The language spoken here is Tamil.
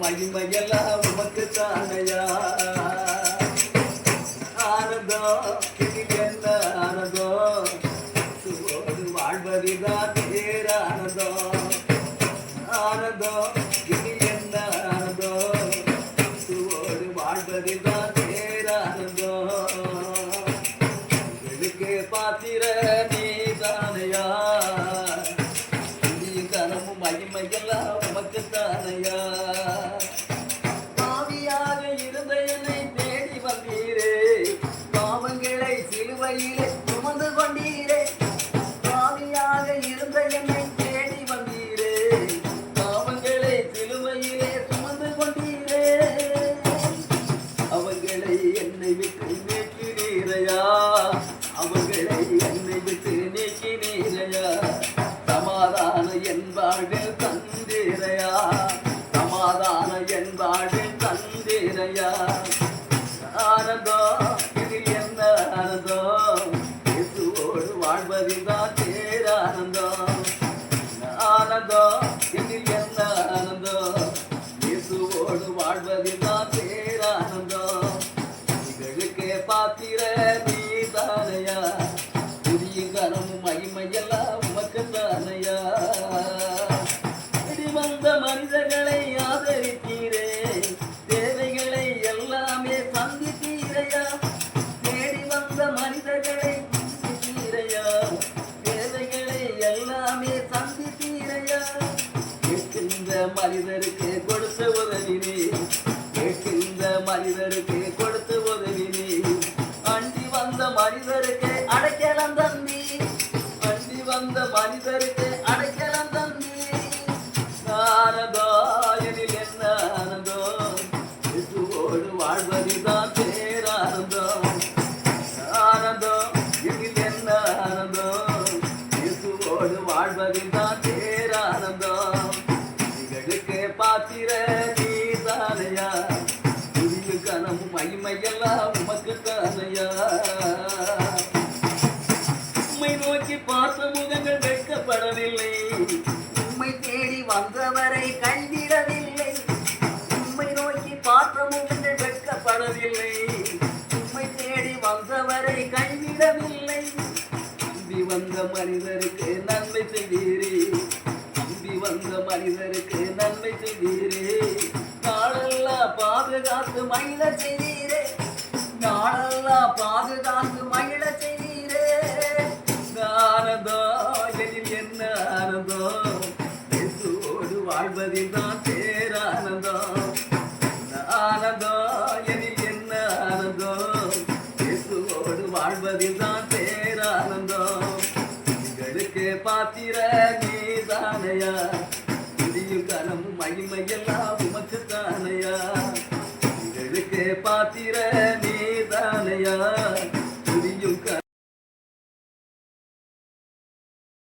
மகிமையெல்லாம் உமக்கு தானையா ஆனந்தோ இது என்ன ஆனந்தோ சுவோடு வாழ்வதுதான் பேரானந்தோ ஆனந்தோ இது என்ன ஆனந்தோ சுவோடு வாழ்வதுதான் பேரானந்தோ உங்களுக்கு பாத்திர நீ தானையா கனமும் மகிமையெல்லாம் உமக்கு தானையா பாவியாக இருந்த என்னை தேடி வந்தீரே பாவங்களை சிலுவையிலே சுமந்து கொண்டீரே பாவியாக இருந்த என்னை தேடி வந்தீரே பாவங்களை சிலுவையிலே சுமந்து கொண்டீரே அவங்களை என்னை விட்டு நீக்கினீரையா அவங்களை என்னை விட்டு நீக்கினீரையா சமாதான என்பாடு தந்தீரையா சமாதான என்பாடு தந்தீரையா ஆனந்தோ இதில் என்ன ஆனந்தோ இயேசுவோடு வாழ்வதுதான் பேரானந்தோ ஆனந்தோ இதில் என்ன ஆனந்தோ இயேசுவோடு வாழ்வதுதான் பேரானந்தோ இவளுக்கே பாத்திர நீ தானையா புதிய கனமும் மகிமையெல்லாம் உமக்கு தானையா வந்த மனிதர்களை ஆதரித்தீரே தேவைகளை எல்லாமே சந்தித்தீரையா தேடி வந்த மனிதர்களை சந்தித்தீரையா தேவைகளை எல்லாமே சந்தித்தீரையா கேட்கின்ற மனிதருக்கு கொடுத்த உதவினே கேட்கின்ற மனிதருக்கு கொடுத்த உதவினே அண்டி வந்த மனிதருக்கு அடைக்கலம் தந்தி அண்டி வந்த மனிதருக்கு அடைக்கலம் தந்தி ஆனந்தோ எனில் என்ன ஆனந்தோ இயேசுவோடு வாழ்வதுதான் பேரானந்தோ ஆனந்தோ எனில் என்ன ஆனந்தோ இயேசுவோடு வாழ்வதுதான் பேரானந்தோ இவளுக்கு பாத்திர நீ தானையா புதிய கனமும் மகிமையெல்லாம் உமக்கு தானையா உம்மை நோக்கி பார்த்த முகங்கள் வெட்கப்படவில்லை உம்மை தேடி வந்தவரை கைவிடவில்லை உம்மை நோக்கி பார்த்த முகங்கள் வெட்கப்படவில்லை உம்மை தேடி வந்தவரை கைவிடவில்லை நம்பி வந்த மனிதருக்கு நன்மை செய்தீரே நம்பி வந்த மனிதருக்கு நன்மை செய்தீரே நாளெல்லாம் பாதுகாத்து மகிழ செய்தீரே நாளெல்லாம் பாதுகாத்து மகிழ செய்தீரே ஆனந்தோ எனில் என்ன ஆனந்தோ இயேசுவோடு வாழ்வதுதான் பேரானந்தோ ஆனந்தோ எனில் என்ன ஆனந்தோ இயேசுவோடு வாழ்வதுதான் பேரானந்தோ இவளுக்கு பாத்திர நீ தானையா